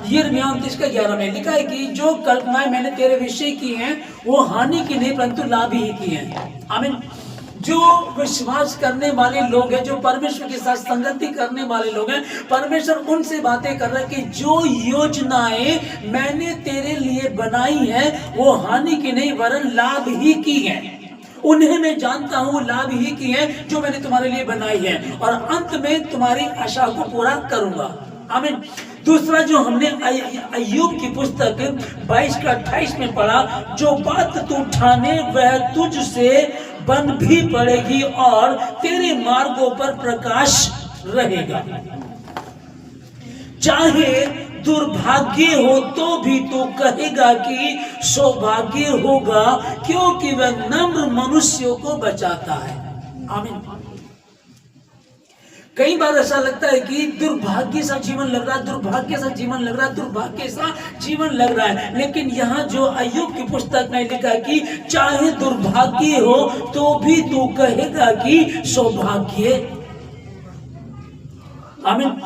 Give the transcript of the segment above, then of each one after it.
यिर्मयाह 29:11 में लिखा है कि जो कल्पनाएं मैंने तेरे विषय की हैं वो हानि की नहीं परंतु लाभ ही की हैं। आमीन। जो विश्वास करने वाले लोग हैं, जो परमेश्वर के साथ संगति करने वाले लोग हैं, परमेश्वर उनसे बातें कर रहा है कि जो योजनाएं मैंने तेरे लिए बनाई हैं वो हानि की नहीं वरन लाभ ही की हैं। उन्हें मैं जानता हूं लाभ ही की है जो मैंने तुम्हारे लिए बनाई है, और अंत में तुम्हारी आशा को पूरा करूंगा। आमीन। दूसरा जो हमने अय्यूब की पुस्तक 22:28 में पढ़ा, जो बात तू ठाने वह तुझसे बन भी पड़ेगी और तेरे मार्गों पर प्रकाश रहेगा। चाहे दुर्भाग्य हो तो भी तू कहेगा कि सौभाग्य होगा, क्योंकि वह नम्र मनुष्यों को बचाता है। आमीन। कई बार ऐसा लगता है कि दुर्भाग्य सा जीवन लग रहा है, दुर्भाग्य सा जीवन लग रहा है, दुर्भाग्य सा जीवन लग रहा है, लेकिन यहाँ जो अय्यूब की पुस्तक में लिखा है कि चाहे दुर्भाग्य हो तो भी तू कहेगा कि सौभाग्य। आमीन।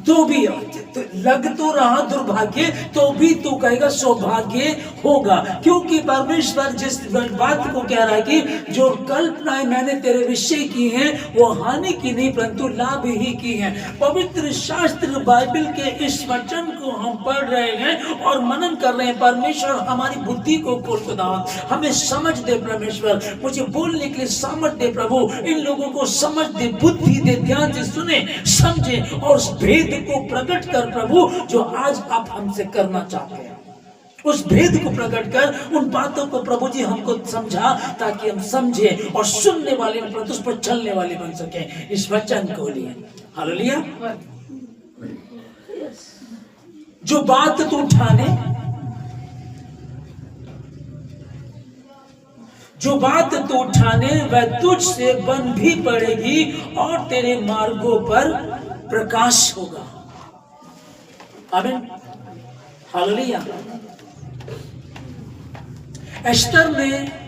तो भी तो लग तो रहा दुर्भाग्य, तो भी तू कहेगा सौभाग्य होगा, क्योंकि परमेश्वर जिस बात को कह रहा है कि जो कल्पनाएं मैंने तेरे विषय की हैं वो हानि की नहीं परंतु लाभ ही की हैं। पवित्र शास्त्र बाइबल के इस वचन को हम पढ़ रहे हैं और मनन कर रहे हैं। परमेश्वर हमारी बुद्धि को खोल खुदा हमें समझ दे, परमेश्वर मुझे बोलने के लिए सामर्थ दे प्रभु, इन लोगों को समझ दे, बुद्धि दे, ध्यान से सुने समझे और उस भेद को प्रकट कर प्रभु जो आज आप हमसे करना चाहते हैं। उस भेद को प्रकट कर उन बातों को प्रभु जी हमको समझा ताकि हम समझे और सुनने वाले उस पर चलने वाले बन सके इस वचन को लिए। हालेलुया। जो बात तू ठाने, जो बात तू ठाने वह तुझसे बन भी पड़ेगी और तेरे मार्गों पर प्रकाश होगा। आमीन। हालेलुया। एस्तर में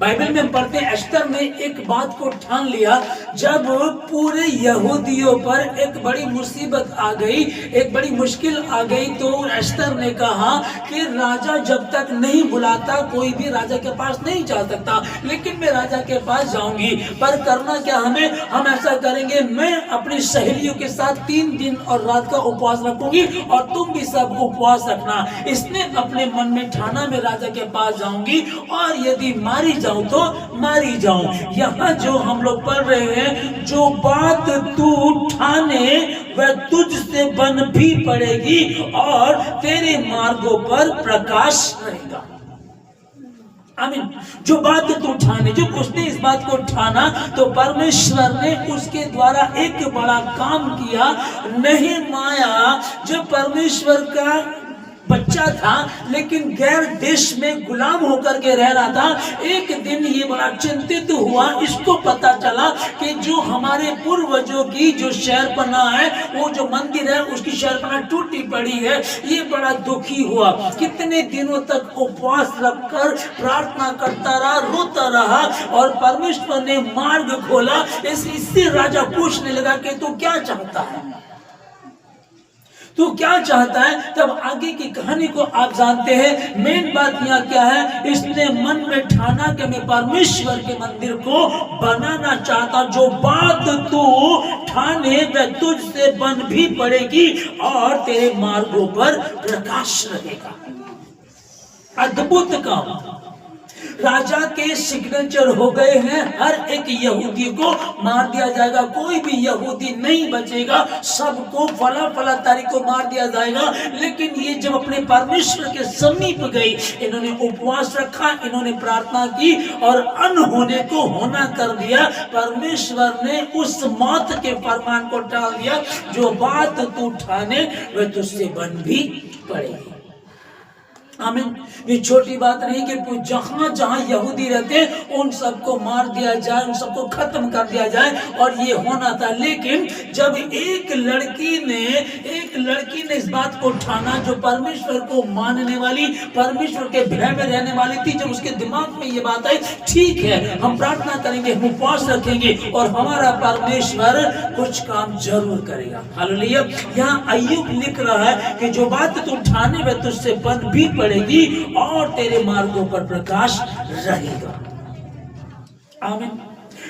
बाइबल में हम पढ़ते हैं, एस्तर ने एक बात को ठान लिया जब पूरे यहूदियों पर एक बड़ी मुसीबत आ गई, एक बड़ी मुश्किल आ गई, तो एस्तर ने कहा कि राजा जब तक नहीं बुलाता कोई भी राजा के पास नहीं जा सकता, लेकिन मैं राजा के पास जाऊंगी। पर करना क्या हमें, हम ऐसा करेंगे, मैं अपनी सहेलियों के साथ 3 दिन और रात का उपवास रखूंगी और तुम भी सब उपवास रखना। इसने अपने मन में ठाना मैं राजा के पास जाऊंगी और यदि मारी जाऊं तो मारी जाऊं। यहाँ जो हम लोग पढ़ रहे हैं, जो बात तू ठाने वह तुझसे बन भी पड़ेगी और तेरे मार्गों पर प्रकाश रहेगा। आमीन। जो बात तू ठाने, जो उसने इस बात को ठाना तो परमेश्वर ने उसके द्वारा एक बड़ा काम किया। नehemiah जो परमेश्वर का बच्चा था लेकिन गैर देश में गुलाम होकर के रह रहा था, एक दिन ये बड़ा चिंतित हुआ। इसको पता चला कि जो हमारे पूर्वजों की जो शहरपना है, वो जो मंदिर है उसकी शहरपना टूटी पड़ी है। ये बड़ा दुखी हुआ, कितने दिनों तक उपवास रखकर प्रार्थना करता रहा, रोता रहा और परमेश्वर ने मार्ग खोला। इससे राजा पूछने लगा कि तू क्या चाहता है, तू क्या चाहता है। तब आगे की कहानी को आप जानते हैं। मेन बात यहाँ क्या है, इसने मन में ठाना कि मैं परमेश्वर के मंदिर को बनाना चाहता। जो बात तू ठाने वह तुझसे बन भी पड़ेगी और तेरे मार्गों पर प्रकाश रहेगा। अद्भुत काम। राजा के सिग्नेचर हो गए हैं, हर एक यहूदी को मार दिया जाएगा, कोई भी यहूदी नहीं बचेगा, सबको फला फला तारीख को मार दिया जाएगा। लेकिन ये जब अपने परमेश्वर के समीप गई, इन्होंने उपवास रखा, इन्होंने प्रार्थना की और अनहोने को होना कर दिया। परमेश्वर ने उस मौत के फरमान को टाल दिया। जो बात तू ठाने वह तुझसे बन भी पड़ेगी। आमीन। ये छोटी बात नहीं कि जहां जहां यहूदी रहते उन सबको मार दिया जाए, उन सबको खत्म कर दिया जाए, और ये होना था। लेकिन जब एक लड़की ने इस बात को ठाना, जो परमेश्वर को मानने वाली, परमेश्वर के भय में रहने वाली थी, जब उसके दिमाग में ये बात आई, ठीक है हम प्रार्थना करेंगे, हम उपवास रखेंगे और हमारा परमेश्वर कुछ काम जरूर करेगा। हालेलुया। यहाँ अय्यूब लिख रहा है कि जो बात तू ठाने में तुझसे बन भी पड़ेगी और तेरे मार्गों पर प्रकाश रहेगा। आमीन।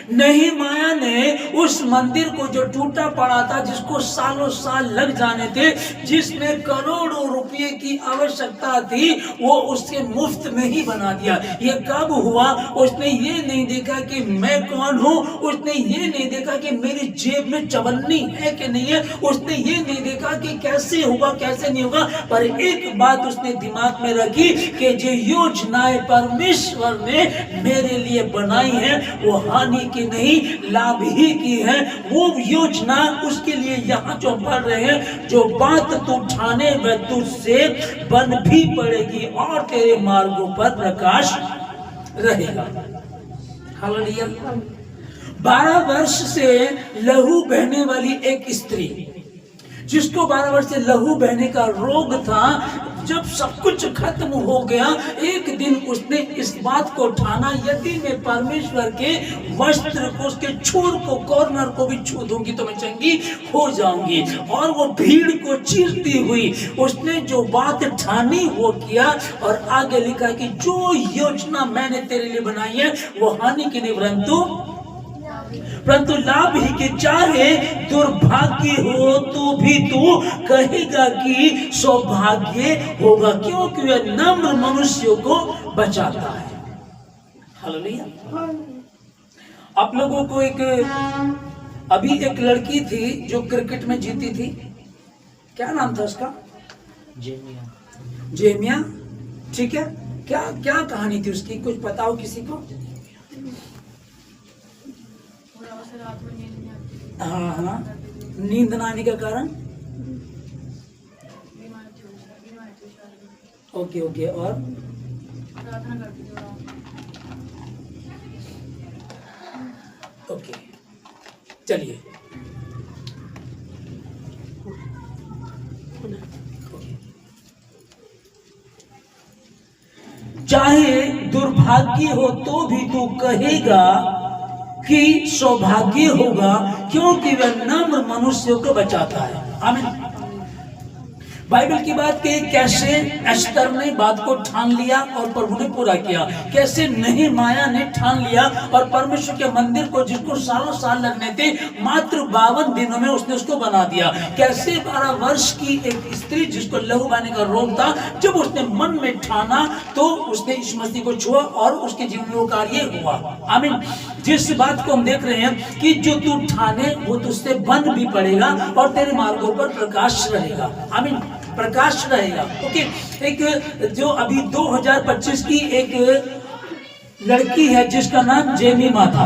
नehemiah ने उस मंदिर को जो टूटा पड़ा था, जिसको सालों साल लग जाने थे, जिसमें करोड़ों रुपए की आवश्यकता थी, वो उसके मुफ्त में ही बना दिया। ये कब हुआ? उसने ये नहीं देखा कि मैं कौन हूँ, उसने ये नहीं देखा कि मेरी जेब में चवन्नी है कि नहीं है, उसने ये नहीं देखा कि कैसे होगा कैसे नहीं होगा, पर एक बात उसने दिमाग में रखी कि जो योजनाएं परमेश्वर ने मेरे लिए बनाई है वो हानि की नहीं, लाभ ही की है। वो योजना उसके लिए यहाँ जो पढ़ रहे हैं, जो बात तू ठाने वह तुझसे बन भी पड़ेगी और तेरे मार्गों पर प्रकाश रहेगा। हालेलुया। 12 वर्ष से लहू बहने वाली एक स्त्री, जिसको 12 वर्ष से लहू बहने का रोग था, जब सब कुछ खत्म हो गया, एक दिन उसने इस बात को ठाना, यदि मैं परमेश्वर के वस्त्र को, उसके छोर को, कॉर्नर को भी छू दूंगी तो मैं चंगी हो जाऊंगी। और वो भीड़ को चीरती हुई उसने जो बात ठानी वो किया, और आगे लिखा कि जो योजना मैंने तेरे लिए बनाई है वो हानि की नहीं परंतु लाभ ही के, चाहे दुर्भाग्य हो तो भी तू कहेगा कि सौभाग्य होगा, क्योंकि वह नम्र मनुष्यों को बचाता है। हालेलुया। आप लोगों को अभी एक लड़की थी जो क्रिकेट में जीती थी, क्या नाम था उसका? जेमिया। ठीक है, क्या क्या कहानी थी उसकी, कुछ पता हो किसी को? हाँ हाँ, नींद ना आने का कारण? ओके ओके, और ओके, चलिए। चाहे दुर्भाग्य हो तो भी तू कहेगा कि सौभाग्य होगा, क्योंकि वह नम्र मनुष्यों को बचाता है। आमीन। बाइबल की बात कही कैसे एस्तर ने बात को ठान लिया और प्रभु ने पूरा किया, कैसे नehemiah ने ठान लिया और परमेश्वर के मंदिर को, जिसको सालों साल लगने थे, मात्र 52 दिनों में उसने उसको बना दिया। कैसे 12 वर्ष की एक स्त्री जिसको लहू बहने का रोग था, जब उसने मन में ठाना तो उसने यीशु मसीह को छुआ और उसके जीवन में वो कार्य हुआ। आमीन। जिस बात को हम देख रहे हैं कि जो तू ठाने वो तुझसे बन भी पड़ेगा और तेरे मार्गों पर प्रकाश रहेगा। आमीन। प्रकाश रहेगा। ओके। एक जो अभी 2025 की एक लड़की है जिसका नाम जेमिमा था,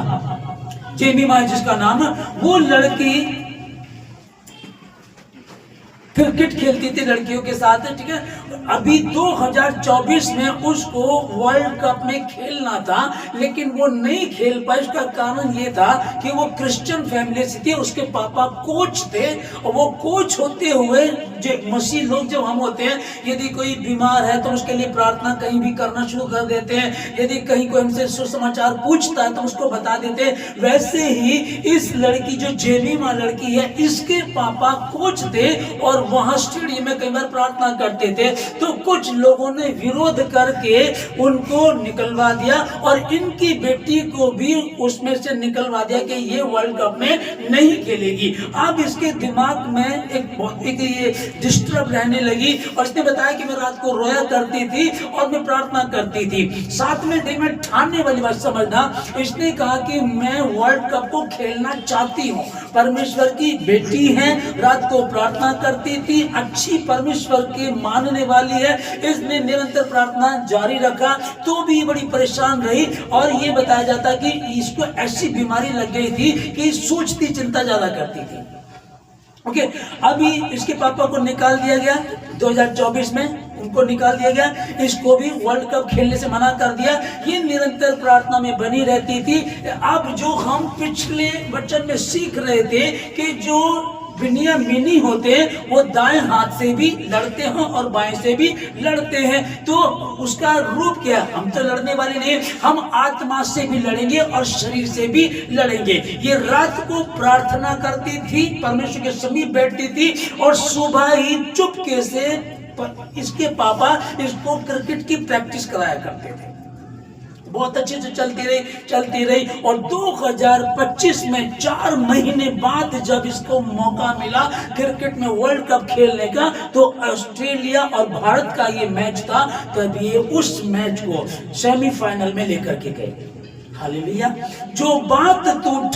जेमिमा जिसका नाम, वो लड़की क्रिकेट खेलती थी लड़कियों के साथ, ठीक है। अभी 2024 में उसको वर्ल्ड कप में खेलना था, लेकिन वो नहीं खेल पाई। उसका कारण ये था कि वो क्रिश्चियन फैमिली से थी, उसके पापा कोच थे, और वो कोच होते हुए, जो मसीह लोग जब हम होते हैं, यदि कोई बीमार है तो उसके लिए प्रार्थना कहीं भी करना शुरू कर देते हैं, यदि कहीं कोई हमसे सुसमाचार पूछता है तो उसको बता देते हैं। वैसे ही इस लड़की जो जेमिमा लड़की है, इसके पापा कोच थे और वहां स्टेडियम में कई बार प्रार्थना करते थे, तो कुछ लोगों ने विरोध करके उनको निकलवा दिया और इनकी बेटी को भी उसमें से निकलवा दिया कि ये वर्ल्ड कप में नहीं खेलेगी। अब इसके दिमाग में एक ये डिस्टर्ब रहने लगी और इसने बताया कि मैं रात को रोया करती थी और मैं प्रार्थना करती थी। 7वें दिन में ठानने वाली बात समझना, इसने कहा कि मैं वर्ल्ड कप को खेलना चाहती हूँ, परमेश्वर की बेटी है, रात को प्रार्थना करती थी, अच्छी परमेश्वर के मानने वाली है। इसने निरंतर प्रार्थना जारी रखा तो भी बड़ी परेशान रही और ये बताया जाता कि इसको ऐसी बीमारी लग गई थी कि सोचती चिंता ज्यादा करती थी। ओके। अभी इसके पापा को निकाल दिया गया 2024 में, उनको निकाल दिया गया, इसको भी वर्ल्ड कप खेलने से मना कर दिया। ये निरंतर प्रार्थना में बनी रहती थी। अब जो हम पिछले वचन में सीख रहे थे कि जो बिन्यामीनी होते हैं वो दाएं हाथ से भी लड़ते हैं और बाएं से भी लड़ते हैं, तो उसका रूप क्या है? हम तो लड़ने वाले नहीं, हम आत्मा से भी लड़ेंगे और शरीर से भी लड़ेंगे। ये रात को प्रार्थना करती थी, परमेश्वर के समीप बैठती थी और सुबह ही चुपके से इसके पापा इसको क्रिकेट की प्रैक्टिस कराया करते थे। बहुत अच्छे से चलती रही और 2025 में 4 महीने बाद जब इसको मौका मिला क्रिकेट में वर्ल्ड कप खेलने का, तो ऑस्ट्रेलिया और भारत का ये मैच था, तब ये उस मैच को सेमीफाइनल में लेकर के गए। हालेलुया। जो बात तू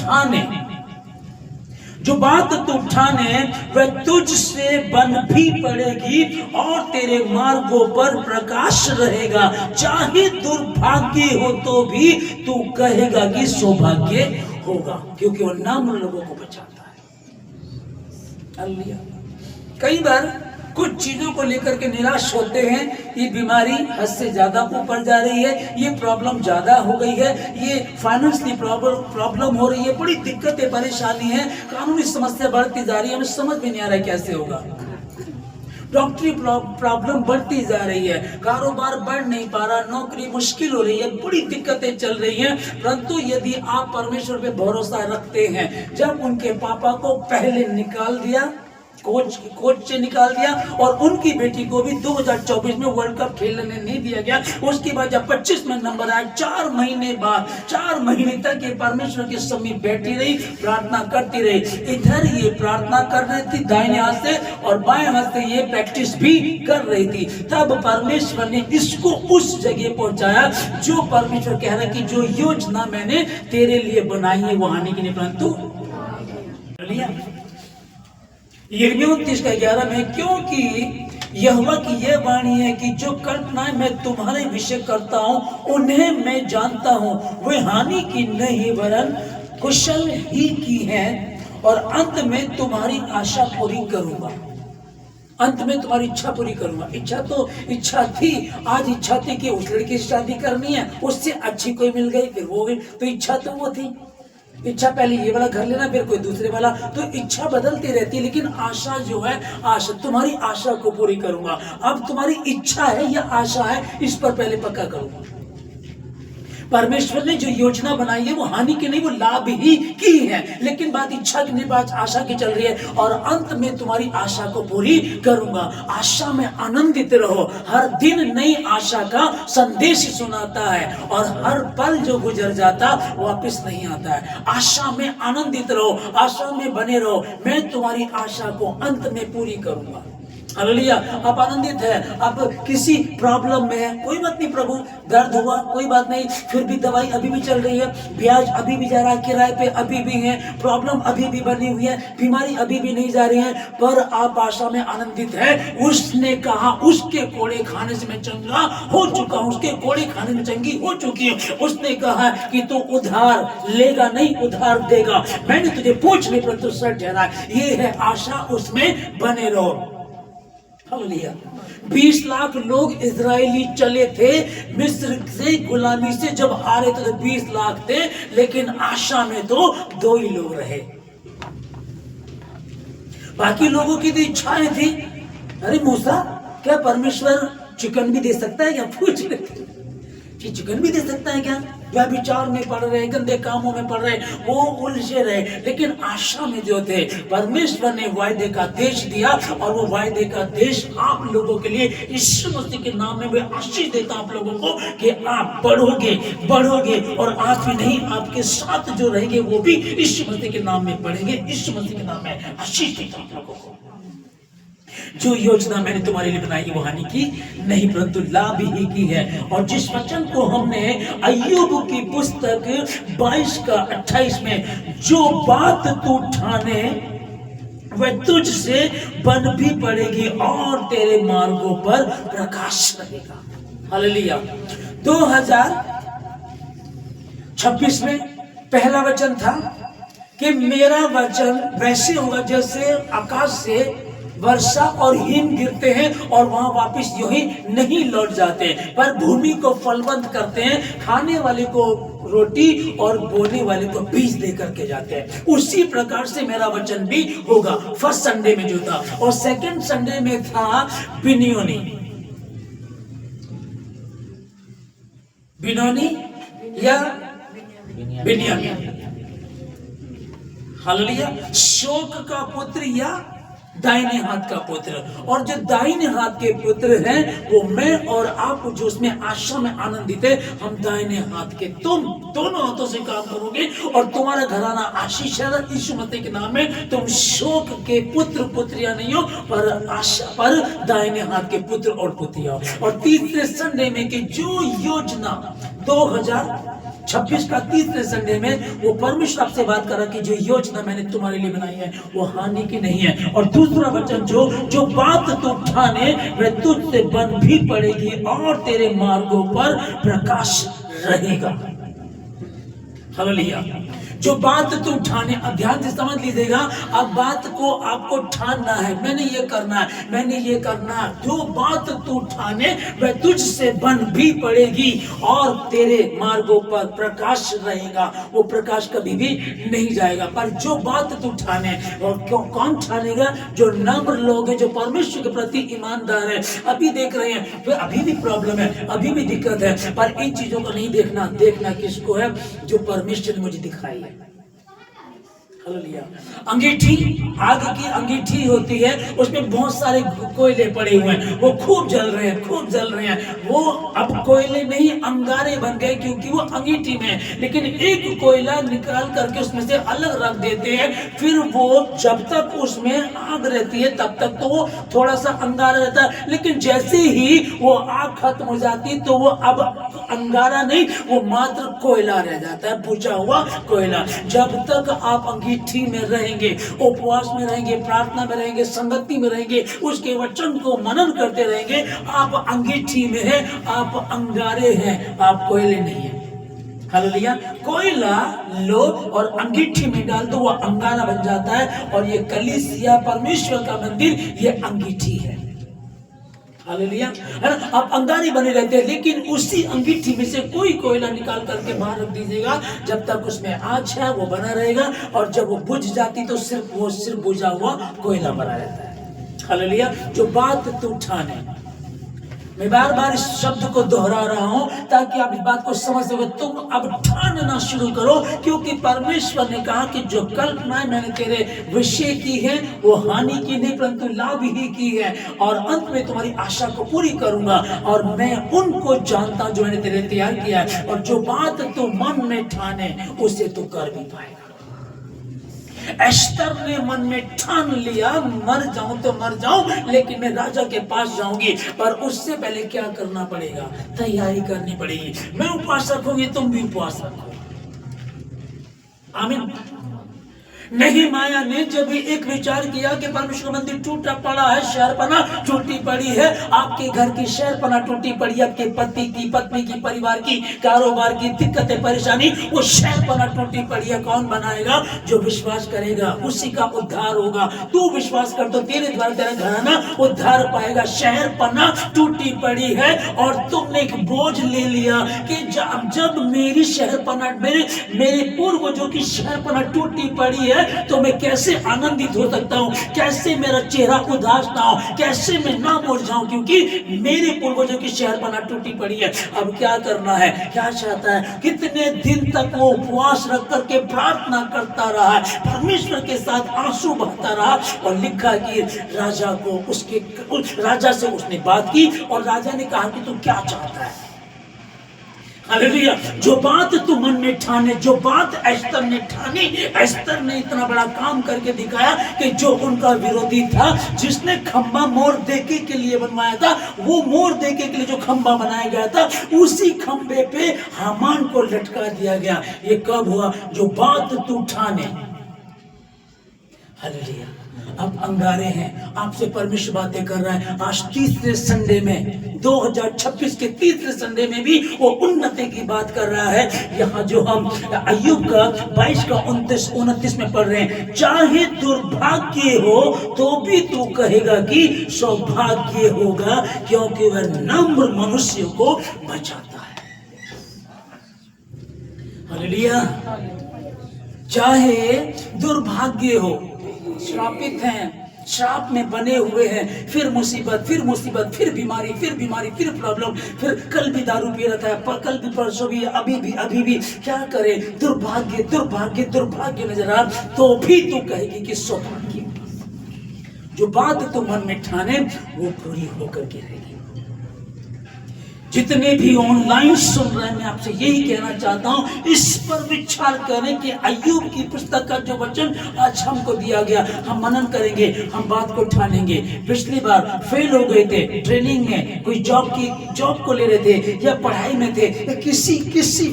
ठाने वह तुझसे बन भी पड़ेगी और तेरे मार्गों पर प्रकाश रहेगा। चाहे दुर्भाग्य हो तो भी तू कहेगा कि सौभाग्य होगा, क्योंकि वो नाम लोगों को बचाता है। हालेलुया। कई बार कुछ चीजों को लेकर के निराश होते हैं, ये बीमारी हद से ज्यादा ऊपर जा रही है, ये प्रॉब्लम ज्यादा हो गई है, ये फाइनेंशियली प्रॉब्लम हो रही है, बड़ी दिक्कतें परेशानी है, कानूनी समस्या बढ़ती जा रही है, हमें समझ में नहीं आ रहा है कैसे होगा। डॉक्टरी प्रॉब्लम बढ़ती जा रही है, कारोबार बढ़ नहीं पा रहा, नौकरी मुश्किल हो रही है, बड़ी दिक्कतें चल रही हैं। परंतु यदि आप परमेश्वर पे भरोसा रखते हैं, जब उनके पापा को पहले निकाल दिया, कोच से निकाल दिया और उनकी बेटी को भी 2024 में वर्ल्ड कप खेलने नहीं दिया गया, उसके बाद जब 25 में नंबर आया, 4 महीने बाद 4 महीने तक ये परमेश्वर के समीप बैठी रही, प्रार्थना करती रही। इधर ये प्रार्थना कर रही थी दाहिने हाथ से और बाएं हाथ से ये प्रैक्टिस भी कर रही थी। तब परमेश्वर ने इसको उस जगह पहुंचाया जो परमेश्वर कह रहा है कि जो योजना मैंने तेरे लिए बनाई है वो हानि की नहीं, परंतु यिर्मयाह 29:11 में, क्योंकि यहोवा की यह वाणी है कि जो कल्पनाएं मैं तुम्हारे विषय करता हूं उन्हें मैं जानता हूं, वे हानि की नहीं वरन कुशल ही की है, और अंत में तुम्हारी आशा पूरी करूंगा। अंत में तुम्हारी इच्छा पूरी करूंगा। इच्छा थी, आज इच्छा थी कि उस लड़की से शादी करनी है, उससे अच्छी कोई मिल गई, फिर वो गई, तो इच्छा तो वो थी। इच्छा पहले ये वाला घर लेना, फिर कोई दूसरे वाला, तो इच्छा बदलती रहती है, लेकिन आशा जो है, आशा तुम्हारी आशा को पूरी करूंगा। अब तुम्हारी इच्छा है या आशा है, इस पर पहले पक्का करूंगा। परमेश्वर ने जो योजना बनाई है वो हानि की नहीं, वो लाभ ही की है, लेकिन बात इच्छा की नहीं, बात आशा की चल रही है। और अंत में तुम्हारी आशा को पूरी करूंगा। आशा में आनंदित रहो, हर दिन नई आशा का संदेश सुनाता है और हर पल जो गुजर जाता वापस नहीं आता है। आशा में आनंदित रहो, आशा में बने रहो, मैं तुम्हारी आशा को अंत में पूरी करूंगा। हालेलुया। आप आनंदित है, आप किसी प्रॉब्लम में है, कोई बात नहीं प्रभु, दर्द हुआ कोई बात नहीं, फिर भी दवाई अभी भी चल रही है, ब्याज अभी भी जा रहा है, किराए पे अभी भी है, प्रॉब्लम अभी भी बनी हुई है, बीमारी अभी भी नहीं जा रही है, पर आप आशा में आनंदित है। उसने कहा उसके कोड़े खाने से मैं चंगा हो चुका हूं, उसके कोड़े खाने में चंगी हो चुकी हूं। उसने कहा कि तू उधार लेगा नहीं, उधार देगा, मैंने तुझे पूछ नहीं परंतु सर ठहरा। ये है आशा, उसमें बने रहो। 20 लाख लोग इजरायली चले थे मिस्र से गुलामी से, जब आ रहे थे तो 20 लाख थे, लेकिन आशा में तो 2 ही लोग रहे, बाकी लोगों की तो इच्छाएं थी। अरे मूसा, क्या परमेश्वर चिकन भी दे सकता है क्या? पूछ रहे कि चिकन भी दे सकता है क्या? व्यभिचार में पड़ रहे, गंदे कामों में पड़ रहे, वो उलझे रहे, लेकिन आशा में जो थे, परमेश्वर ने वायदे का देश दिया और वो वायदे का देश आप लोगों के लिए यीशु मसीह के नाम में मैं आशीष देता आप लोगों को कि आप बढ़ोगे और आप ही नहीं, आपके साथ जो रहेंगे वो भी यीशु मसीह के नाम में बढ़ेंगे। यीशु मसीह के नाम में आशीष देता आप लोगों को। जो योजना मैंने तुम्हारे लिए बनाई वो हानि की नहीं परंतु लाभ ही की है। और जिस वचन को हमने अय्यूब की पुस्तक 22:28 में, जो बात तू ठाने वह तुझसे बन भी पड़ेगी और तेरे मार्गों पर प्रकाश रहेगा। हालेलुया। 2026 में पहला वचन था कि मेरा वचन वैसे होगा जैसे आकाश से वर्षा और हिम गिरते हैं और वहां वापस यूं ही नहीं लौट जाते, पर भूमि को फलवंत करते हैं, खाने वाले को रोटी और बोने वाले को बीज दे करके जाते हैं। उसी प्रकार से मेरा वचन भी होगा। फर्स्ट संडे में जो था, और सेकंड संडे में था बिन्योनी, बिनोनी या बिन्यामीन, हालेलुया, शोक का पुत्र या दाहिने हाथ का पुत्र। और जो दाहिने हाथ के पुत्र हैं वो मैं और आप, जो उसमें आशा में आनंदित है, हम दाहिने हाथ के, तुम दोनों हाथों से काम करोगे और तुम्हारा घराना आशीष है यीशु मसीह के नाम में। तुम शोक के पुत्र पुत्रियां नहीं हो, पर आशा पर दाहिने हाथ के पुत्र और पुत्रियां हो। और तीसरे संडे में कि जो योजना 2026 का तीसरे संडे में वो परमेश्वर आपसे बात कर रहा कि जो योजना मैंने तुम्हारे लिए बनाई है वो हानि की नहीं है। और दूसरा वचन, जो बात तू ठाने वह तुझसे बन भी पड़ेगी और तेरे मार्गों पर प्रकाश रहेगा। हालेलुया, जो बात तू ठाने, अब ध्यान से समझ लीजिएगा, अब बात को आपको ठानना है, मैंने ये करना है, मैंने ये करना है। जो बात तू ठाने वह तुझसे बन भी पड़ेगी और तेरे मार्गों पर प्रकाश रहेगा। वो प्रकाश कभी भी नहीं जाएगा। पर जो बात तू ठाने, और क्यों, कौन ठानेगा? जो नम्र लोग हैं, जो परमेश्वर के प्रति ईमानदार है। अभी देख रहे हैं तो अभी भी प्रॉब्लम है, अभी भी दिक्कत है, पर इन चीजों को नहीं देखना। देखना किसको है? जो परमेश्वर ने मुझे दिखाई है। हालेलुया। अंगीठी, आग की अंगीठी होती है, उसमें बहुत सारे कोयले पड़े हुए हैं, वो खूब जल रहे हैं, खूब जल रहे हैं। वो अब कोयले नहीं, अंगारे बन गए, क्योंकि वो अंगीठी में है। लेकिन एक कोयला निकाल करके उसमें से अलग रख देते हैं, फिर वो जब तक उसमें आग रहती है तब तक तो वो थोड़ा सा अंगारा रहता है। लेकिन जैसे ही वो आग खत्म हो जाती तो वो अब अंगारा नहीं, वो मात्र कोयला रह जाता है, बुझा हुआ कोयला। जब तक आप अंगीठी में रहेंगे, उपवास में रहेंगे, प्रार्थना में रहेंगे, संगति में रहेंगे, उसके वचन को मनन करते रहेंगे, आप अंगीठी में हैं, आप अंगारे हैं, आप कोयले नहीं हैं। हालेलुया। कोयला लो और अंगीठी में डाल दो, वो अंगारा बन जाता है। और ये कलीसिया, परमेश्वर का मंदिर, ये अंगीठी है। हालेलुया, है ना? आप अंगारे बने रहते हैं, लेकिन उसी अंगीठी में से कोई कोयला निकाल करके बाहर रख दीजिएगा, जब तक उसमें आँच है वो बना रहेगा, और जब वो बुझ जाती तो सिर्फ बुझा हुआ कोयला बना रहता है। हालेलुया। जो बात तू ठाने, मैं बार बार इस शब्द को दोहरा रहा हूं ताकि आप इस बात को समझ सको। तुम अब ठानना शुरू करो, क्योंकि परमेश्वर ने कहा कि जो कल्पनाएं मैंने तेरे विषय की है वो हानि की नहीं परंतु लाभ ही की है, और अंत में तुम्हारी आशा को पूरी करूंगा। और मैं उनको जानता जो मैंने तेरे तैयार किया है, और जो बात तू मन में ठाने उसे तू कर भी पाएगा। एस्तर ने मन में ठान लिया, मर जाऊं तो मर जाऊं, लेकिन मैं राजा के पास जाऊंगी। पर उससे पहले क्या करना पड़ेगा? तैयारी करनी पड़ेगी। मैं उपवास रखूंगी, तुम भी उपवास रखो। आमीन। नehemiah ने जब एक विचार किया कि परमेश्वर मंदिर टूटा पड़ा है, शहरपना टूटी पड़ी है, आपके घर की शहरपना टूटी पड़ी, आपके पति की, पत्नी की, परिवार की, कारोबार की दिक्कतें, परेशानी, वो शहरपना टूटी पड़ी है। कौन बनाएगा? जो विश्वास करेगा उसी का उद्धार होगा। तू विश्वास कर तो तेरे द्वारा तेरा घराना उद्धार पाएगा। शहरपना टूटी पड़ी है और तुमने एक बोझ ले लिया कि जब मेरी शहरपना, मेरे पूर्वजों की शहरपना टूटी पड़ी है तो मैं कैसे आनंदित हो सकता हूं, कैसे मेरा चेहरा उदास ना हो, कैसे मैं ना मुरझाऊं, क्योंकि मेरे पूर्वजों की शहरपना टूटी पड़ी है। अब क्या करना है? क्या चाहता है? कितने दिन तक वो उपवास रख करके प्रार्थना करता रहा, परमेश्वर के साथ आंसू बहता रहा, और लिखा कि राजा को राजा से उसने बात की और राजा ने कहा कि तू क्या चाहता है? हालेलुया। जो बात तू मन में ठाने, जो बात एस्तर ने ठानी, एस्तर ने इतना बड़ा काम करके दिखाया कि जो उनका विरोधी था, जिसने खंबा मोर देके के लिए बनवाया था, वो मोर देके के लिए जो खंबा बनाया गया था, उसी खंबे पे हामान को लटका दिया गया। ये कब हुआ? जो बात तू ठाने। हालेलुया। अब अंगारे हैं, आपसे परमेश्वर बातें कर रहा है। आज तीसरे संडे में, 2026 के तीसरे संडे में भी वो उन्नति की बात कर रहा है। यहाँ जो हम अय्यूब का 22 का 29 में पढ़ रहे हैं, चाहे दुर्भाग्य हो तो भी तू कहेगा कि सौभाग्य होगा, क्योंकि वह नम्र मनुष्य को बचाता है। हालेलुया। चाहे दुर्भाग्य हो, श्रापित हैं, श्राप में बने हुए हैं, फिर मुसीबत, फिर बीमारी, फिर प्रॉब्लम, फिर कल भी दारू पी रहा था, कल भी, परसों भी, अभी भी क्या करे, दुर्भाग्य नजर आ, तो भी तू कहेगी कि सौभाग्य। जो बात तू मन में ठाने वो पूरी होकर के रहेगी। जितने भी ऑनलाइन सुन रहे हैं, मैं आपसे यही कहना चाहता हूं, इस पर विचार करें कि अय्यूब की पुस्तक का जो वचन आज हमको दिया गया, हम मनन करेंगे, हम बात को ठानेंगे। पिछली बार फेल हो गए थे ट्रेनिंग में, कोई जॉब को ले रहे थे, या पढ़ाई में थे, या किसी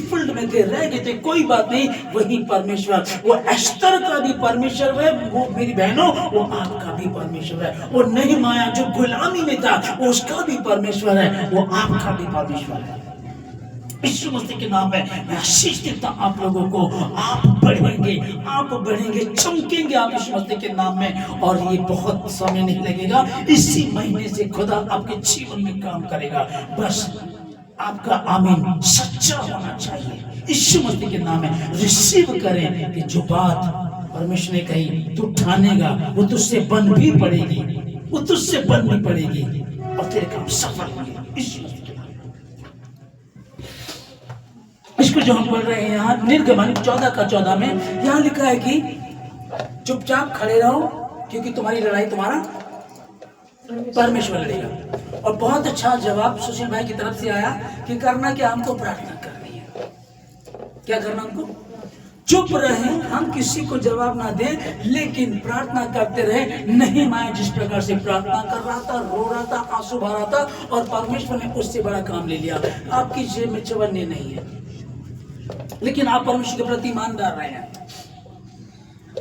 फील्ड में थे, रह गए थे, कोई बात नहीं, वही परमेश्वर, वो एस्तर का भी परमेश्वर है, वो मेरी बहनों, वो आपका भी परमेश्वर है। वो नehemiah जो गुलामी में था, उसका भी परमेश्वर है, वो आपका भी परमेश्वर है। यीशु मसीह के नाम में मैं आशीष देता हूं आप लोगों को। आप बढ़ेंगे, चमकेंगे आप यीशु मसीह के नाम में। और ये बहुत समय नहीं लगेगा, इसी महीने से खुदा आपके जीवन में काम करेगा। बस आपका आमीन सच्चा होना चाहिए। यीशु मसीह के नाम में रिसीव करें कि जो बात परमेश्वर ने कही तू ठानेगा, वो तुझसे बन भी पड़ेगी, और तेरे काम सफल होंगे। इसको जो हम पढ़ रहे हैं यहाँ निर्गमन 14 का 14 में यहाँ लिखा है कि चुपचाप खड़े रहो, क्योंकि तुम्हारी लड़ाई तुम्हारा परमेश्वर लड़ेगा। और बहुत अच्छा जवाब सुशील भाई की तरफ से आया कि करना क्या, हमको प्रार्थना करनी है। क्या करना हमको? चुप रहे, हम किसी को जवाब ना दें, लेकिन प्रार्थना करते रहे। नehemiah जिस प्रकार से प्रार्थना कर रहा था, रो रहा था, आंसू भर रहा था, और परमेश्वर ने उससे बड़ा काम ले लिया। आपकी जेब में चवन्नी नहीं है, लेकिन आप परमेश्वर के प्रति ईमानदार रहे हैं।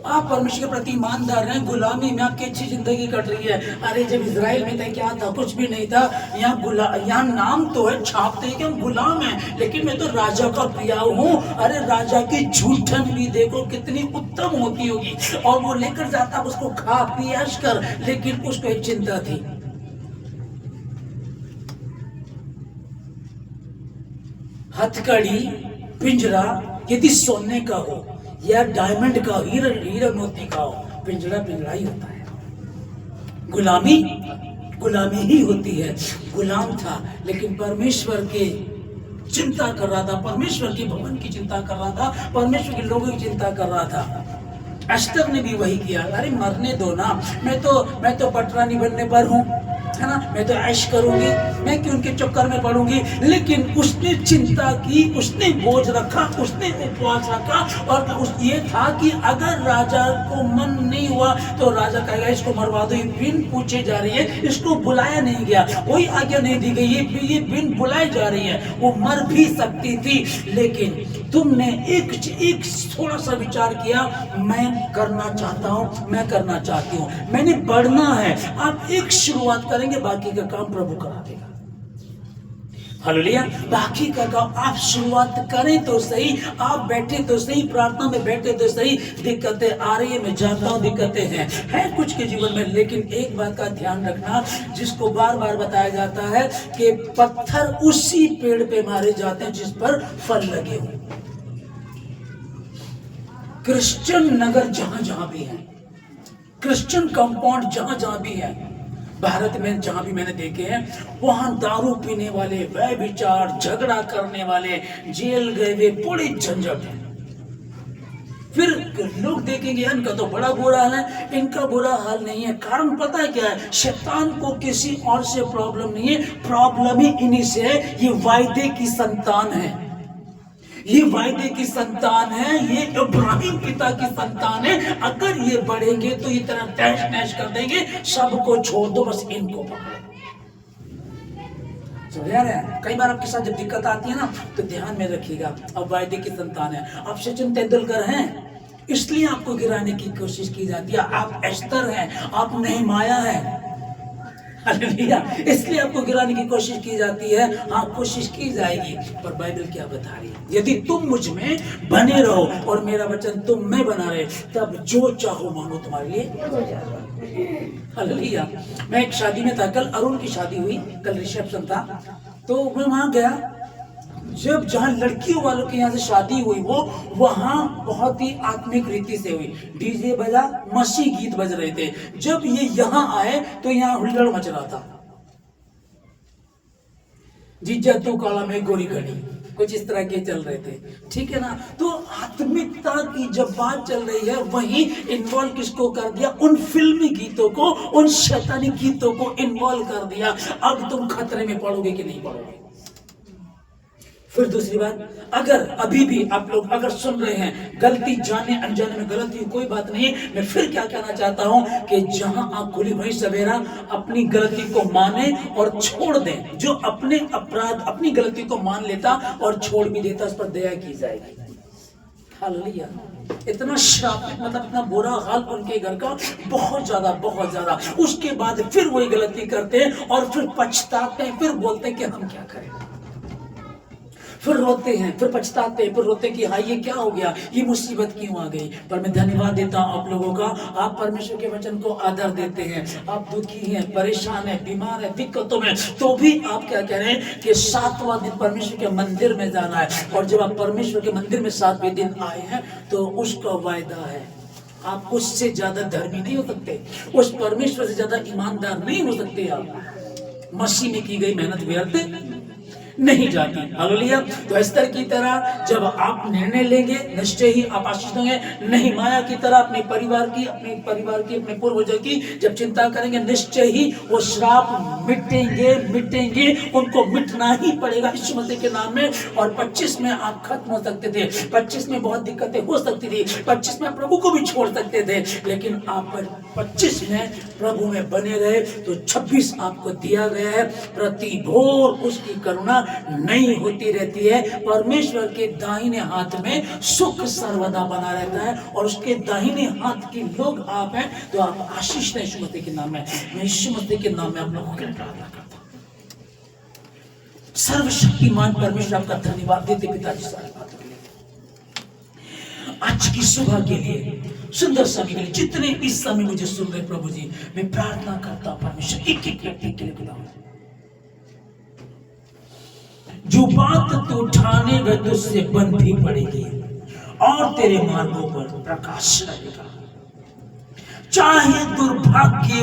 आप परमेश्वर के प्रति ईमानदार हैं। गुलामी में आपकी अच्छी जिंदगी कट रही है। अरे जब इजराइल में था क्या था? कुछ भी नहीं था। यहाँ नाम तो है, छापते हैं कि हम गुलाम हैं, लेकिन मैं तो राजा का प्रिया हूँ। अरे राजा की झूठन भी देखो कितनी उत्तम होती होगी, और वो लेकर जाता उसको खा पी ऐश कर, लेकिन उसको एक चिंता थी, हथकड़ी पिंजरा यदि सोने का हो या डायमंड का, हीरा मोती का हो, पिंजरा ही होता है। गुलामी ही होती है। गुलाम था, लेकिन परमेश्वर के चिंता कर रहा था, परमेश्वर के भवन की चिंता कर रहा था, परमेश्वर के लोगों की चिंता कर रहा था। एस्तर ने भी वही किया। अरे मरने दो ना, मैं तो पटरानी बनने पर हूँ, है ना, मैं तो ऐश करूंगी, मैं क्यों उनके चक्कर में पड़ूंगी। लेकिन उसने चिंता की, उसने बोझ रखा, उसने उपवास रखा, और ये था कि अगर राजा को मन नहीं हुआ तो राजा कहेगा इसको मरवा दो। ये बिन पूछे जा रही है, इसको बुलाया नहीं गया, कोई आज्ञा नहीं दी गई, ये बिन बुलाई जा रही है, वो मर भी सकती थी। लेकिन तुमने एक थोड़ा सा विचार किया, मैं करना चाहता हूं, मैं करना चाहती हूं, मैंने बढ़ना है। आप एक शुरुआत करेंगे, बाकी का काम प्रभु करा देगा। हालेलुया। बाकी का काम आप शुरुआत करें तो सही, आप बैठे तो सही, प्रार्थना में बैठे तो सही। दिक्कतें आ रही है, मैं जानता हूं दिक्कतें हैं कुछ के जीवन में, लेकिन एक बात का ध्यान रखना, जिसको बार बार बताया जाता है कि पत्थर उसी पेड़ पे मारे जाते हैं जिस पर फल लगे हों। क्रिश्चियन नगर जहां भी है, क्रिश्चियन कंपाउंड जहां भी है भारत में, जहां भी मैंने देखे हैं, वहां दारू पीने वाले, व्यभिचार, झगड़ा करने वाले, जेल गए हुए, बड़ी झंझट है। फिर लोग देखेंगे इनका तो बड़ा बुरा हाल है, इनका बुरा हाल नहीं है। कारण पता है क्या है? शैतान को किसी और से प्रॉब्लम नहीं है, प्रॉब्लम ही इन्हीं से है। ये वायदे की संतान है, ये वायदे की संतान है, ये इब्राहिम पिता की संतान है। अगर ये बढ़ेंगे तो ये तरह तहस नहस कर देंगे, सबको छोड़ दो, बस इनको पकड़ो। समझ रहे हैं? कई बार आपके साथ जब दिक्कत आती है ना, तो ध्यान में रखिएगा, अब वायदे की संतान है। आप सचिन तेंदुलकर हैं, इसलिए आपको गिराने की कोशिश की जाती है। आप एस्तर हैं, आप नेहमाया हैं, हालेलुया। इसलिए आपको गिराने की कोशिश की जाती है। हाँ, कोशिश की जाएगी, पर बाइबल क्या बता रही है? यदि तुम मुझ में बने रहो और मेरा वचन तुम में बना रहे, तब जो चाहो मांगो तुम्हारे लिए हो जाएगा। हालेलुया। मैं एक शादी में था, कल अरुण की शादी हुई, कल रिसेप्शन था, तो मैं वहां गया। जब जहां लड़कियों वालों के यहाँ से शादी हुई, वो वहां बहुत ही आत्मिक रीति से हुई। डीजे बजा, मसीह गीत बज रहे थे। जब ये यहाँ आए तो यहाँ हुल्लड़ मच रहा था। जीजा तू काला में गोरी घड़ी, कुछ इस तरह के चल रहे थे, ठीक है ना। तो आत्मिकता की जब बात चल रही है, वहीं इन्वॉल्व किसको कर दिया? उन फिल्मी गीतों को, उन शैतानी गीतों को इन्वॉल्व कर दिया। अब तुम खतरे में पड़ोगे कि नहीं पड़ोगे? फिर दूसरी बात, अगर अभी भी आप लोग अगर सुन रहे हैं, गलती जाने अनजाने में गलती, कोई बात नहीं। मैं फिर क्या कहना चाहता हूं कि जहां आंख खुली वहीं सवेरा, अपनी गलती को माने और छोड़ दें। जो अपने अपराध, अपनी गलती को मान लेता और छोड़ भी देता, उस पर दया की जाएगी। हालेलुया। इतना श्राप, मतलब इतना बुरा हाल उनके घर का, बहुत ज्यादा। उसके बाद फिर वही गलती करते हैं और फिर पछताते हैं, फिर बोलते हैं कि हम क्या करें। फिर रोते हैं, फिर पछताते हैं, फिर रोते हैं कि हाँ ये क्या हो गया, ये मुसीबत क्यों आ गई। पर मैं धन्यवाद देता हूँ आप लोगों का, आप परमेश्वर के वचन को आदर देते हैं। आप दुखी हैं, परेशान हैं, बीमार हैं, दिक्कतों में, तो भी आप क्या कह रहे हैं कि 7वां दिन परमेश्वर के मंदिर में जाना है। और जब आप परमेश्वर के मंदिर में 7वें दिन आए हैं, तो उसका वायदा है, आप उससे ज्यादा धर्मी नहीं हो सकते, उस परमेश्वर से ज्यादा ईमानदार नहीं हो सकते। आप मसीह में की गई मेहनत व्यर्थ नहीं जाती। हालेलुया। तो एस्तर की तरह जब आप निर्णय लेंगे, निश्चय ही आप आशीष होंगे। नेहमाया की तरह अपने परिवार की, अपने पूर्वजों की जब चिंता करेंगे, निश्चय ही वो श्राप मिटेंगे, उनको मिटना ही पड़ेगा यीशु मसीह के नाम में। और 25 में आप खत्म हो सकते थे, 25 में बहुत दिक्कतें हो सकती थी, 25 में प्रभु को भी छोड़ सकते थे, लेकिन आप 25 में प्रभु में बने रहे, तो 26 आपको दिया गया है। प्रति भोर उसकी करुणा नहीं होती रहती है। परमेश्वर के दाहिने हाथ में सुख सर्वदा बना रहता है, और उसके दाहिने हाथ के लोग आप हैं। तो आप आशीष दें यीशु मसीह के नाम में। मैं यीशु मसीह के नाम में आप लोगों के लिए प्रार्थना करता हूं। सर्वशक्तिमान परमेश्वर आपका धन्यवाद देते पिताजी सारी बातों के लिए, आज की सुबह के लिए, सुंदर समय के लिए, जितने इस समय मुझे सुन रहे प्रभु जी, मैं प्रार्थना करता हूं परमेश्वर एक एक व्यक्ति के लिए पिता, जो बात तू उठानेगा तुझसे बन भी पड़ेगी और तेरे मार्गों पर प्रकाश रहेगा। चाहे दुर्भाग्य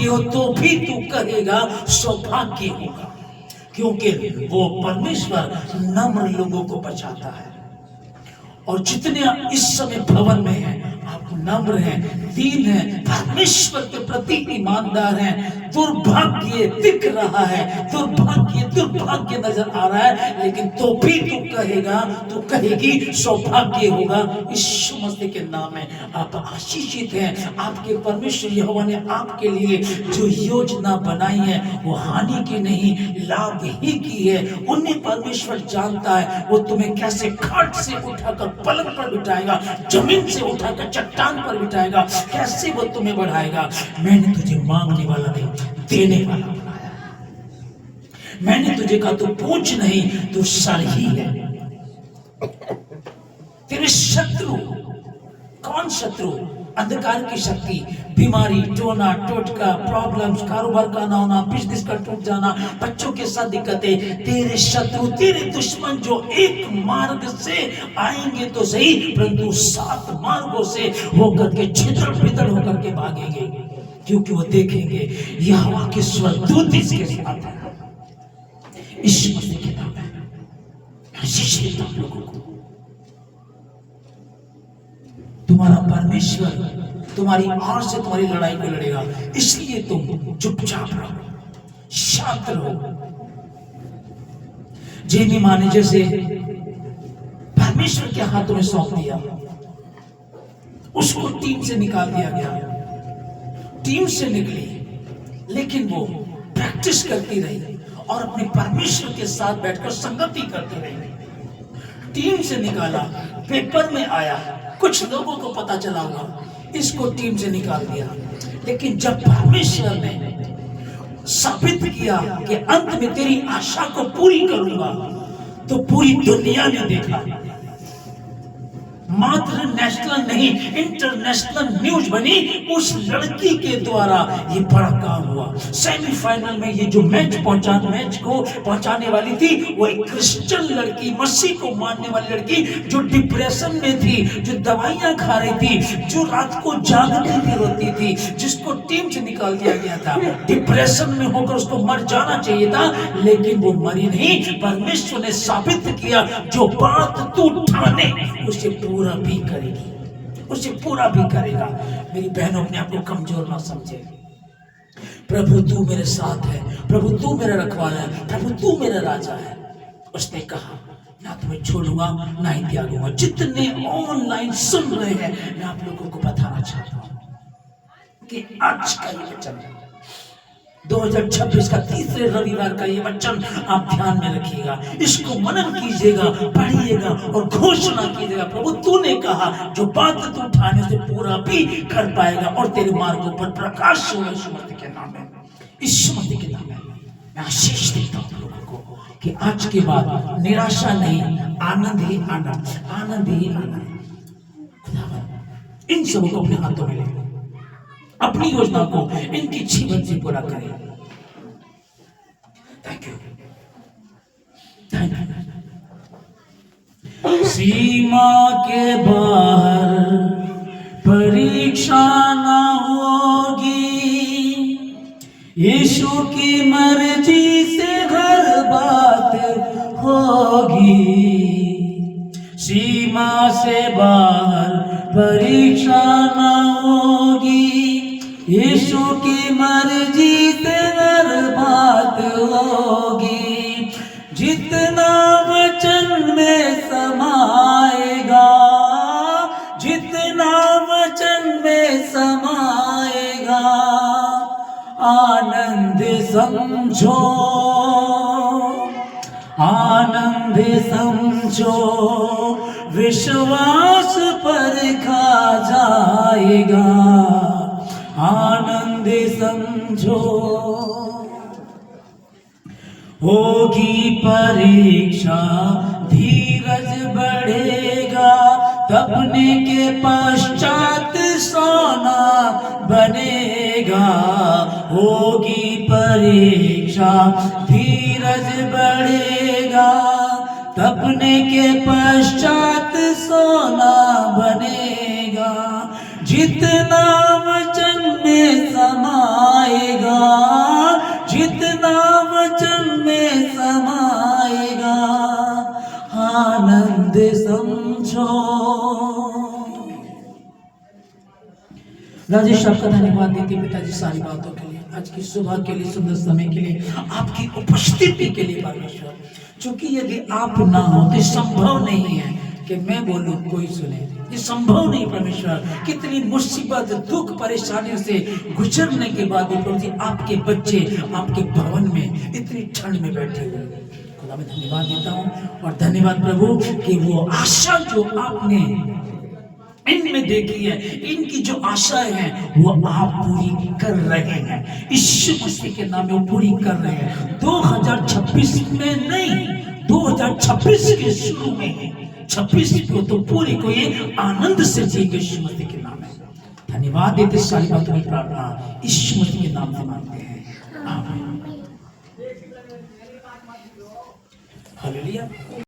हो तो भी तू कहेगा सौभाग्य होगा, क्योंकि वो परमेश्वर नम्र लोगों को बचाता है। और जितने इस समय भवन में हैं, आप नम्र हैं, दीन हैं, परमेश्वर के प्रति ईमानदार हैं। दुर्भाग्य दिख रहा है, दुर्भाग्य नजर आ रहा है, लेकिन तो भी तू कहेगी सौभाग्य होगा। यीशु मसीह के नाम में आप आशीषित हैं। आपके परमेश्वर यहोवा ने आपके लिए जो योजना बनाई है, वो हानि की नहीं, लाभ ही की है। उन्हें परमेश्वर जानता है, वो तुम्हें कैसे खाट से उठाकर पलंग पर बिठाएगा, जमीन से उठाकर चट्टान पर बिठाएगा, कैसे वो तुम्हें बढ़ाएगा। मैंने तुझे मांगने वाला नहीं, देने वाला बनाया। मैंने तुझे कहा तू पूछ नहीं, तू सर ही है। तेरे शत्रु, कौन शत्रु? अंधकार की शक्ति, बीमारी, टोना टोटका, प्रॉब्लम्स, कारोबार का ना होना, बिजनेस का टूट जाना, बच्चों के साथ दिक्कतें, तेरे शत्रु, तेरे दुश्मन जो एक मार्ग से आएंगे तो सही, परंतु 7 मार्गों से होकर के छितर पितर होकर के भागेंगे, क्योंकि वो देखेंगे यहोवा के स्वर्गदूत इसके साथ है। यीशु मसीह के नाम में आशीष आप लोगों को। तुम्हारा परमेश्वर तुम्हारी आड़ से तुम्हारी लड़ाई को लड़ेगा, इसलिए तुम चुपचाप रहो, शांत रहो। जेमी माने जैसे परमेश्वर के हाथों में सौंप दिया, उसको टीम से निकाल दिया गया, टीम से निकली, लेकिन वो प्रैक्टिस करती रही और अपने परमेश्वर के साथ बैठकर संगति करती रही। टीम से निकाला, पेपर में आया, कुछ लोगों को पता चला होगा, इसको टीम से निकाल दिया। लेकिन जब परमेश्वर ने साबित किया कि अंत में तेरी आशा को पूरी करूंगा, तो पूरी दुनिया ने देखा, मात्र नेशनल नहीं इंटरनेशनल न्यूज बनी उस लड़की के द्वारा। ये बड़ा काम हुआ। सेमीफाइनल में ये जो मैच को पहुंचाने वाली थी, वो एक क्रिश्चियन लड़की, मसीह को मानने वाली लड़की, जो डिप्रेशन में थी, जो दवाइयां खा रही थी, जो रात को जागती भी रोती थी, जिसको टीम से निकाल दिया गया था। डिप्रेशन में होकर उसको मर जाना चाहिए था, लेकिन वो मरी नहीं। परमेश्वर ने साबित किया, जो बात तू ठाने उसे पूरा भी करेगी, उसे पूरा भी करेगा। मेरी बहनों, अपने आप को कमजोर ना समझे। प्रभु तू मेरे साथ है, प्रभु तू मेरा रखवाला है, प्रभु तू मेरा राजा है। उसने कहा, ना तुम्हें छोड़ूंगा ना ही त्यागूंगा। जितने ऑनलाइन सुन रहे हैं, मैं आप लोगों को बताना चाहता हूं कि आज का ये वचन 2026 का तीसरे रविवार का ये वचन आप ध्यान में रखिएगा, इसको मनन कीजिएगा, पढ़िएगा और घोषणा कीजिएगा। प्रभु तूने कहा, जो बात तू उठाने से पूरा भी कर पाएगा और तेरे मार्गों पर प्रकाश होगा। यीशु मसीह के नाम में, यीशु मसीह के नाम में मैं आशीष देता हूं लोगों को कि आज के बाद निराशा नहीं, आनंद ही आनंद, आनंद ही आनंद। खुदावंद इन सबों को अपने हाथों में ले, अपनी योजना को इनकी जीवन से पूरा करें। Thank you, thank you. सीमा के बाहर परीक्षा न होगी, यीशु की मर्जी से हर बात होगी। सीमा से बाहर परीक्षा न होगी, यीशु की मर्जी से हर बात होगी। जितना वचन में समाएगा, जितना वचन में समाएगा, आनंद समझो, आनंद समझो, विश्वास परखा जाएगा, आनंद समझो। होगी परीक्षा, धीरज बढ़ेगा, तपने के पश्चात सोना बनेगा। होगी परीक्षा, धीरज बढ़ेगा, तपने के पश्चात सोना बनेगा। जितना वचन में समाएगा, जितना वचन में समाएगा, आनंद समझो। राजेश, आपका धन्यवाद देते पिताजी सारी बातों के लिए, आज की सुबह के लिए, सुंदर समय के लिए, आपकी उपस्थिति के लिए परमेश्वर। क्योंकि यदि आप ना हो तो संभव नहीं है कि मैं बोलूं कोई सुने, ये संभव नहीं परमेश्वर। कितनी मुसीबत, दुख, परेशानियों से गुजरने के बाद भी प्रभु जी आपके बच्चे आपके भवन में इतनी ठंड में बैठे हुए, खुदा मैं धन्यवाद देता हूँ। और धन्यवाद प्रभु कि वो आशा जो आपने इनमें देखी है, इनकी जो आशाएं हैं वो आप पूरी कर रहे हैं। यीशु मसीह के नाम में वो पूरी कर रहे हैं। 2026 में नहीं, 2026 के शुरू में, 26 को तो पूरी को ये आनंद से जिएंगे यीशु मसीह के नाम में। धन्यवाद देते, सारी बातों की प्रार्थना यीशु मसीह के नाम से मांगते हैं, आमीन। हालेलुया।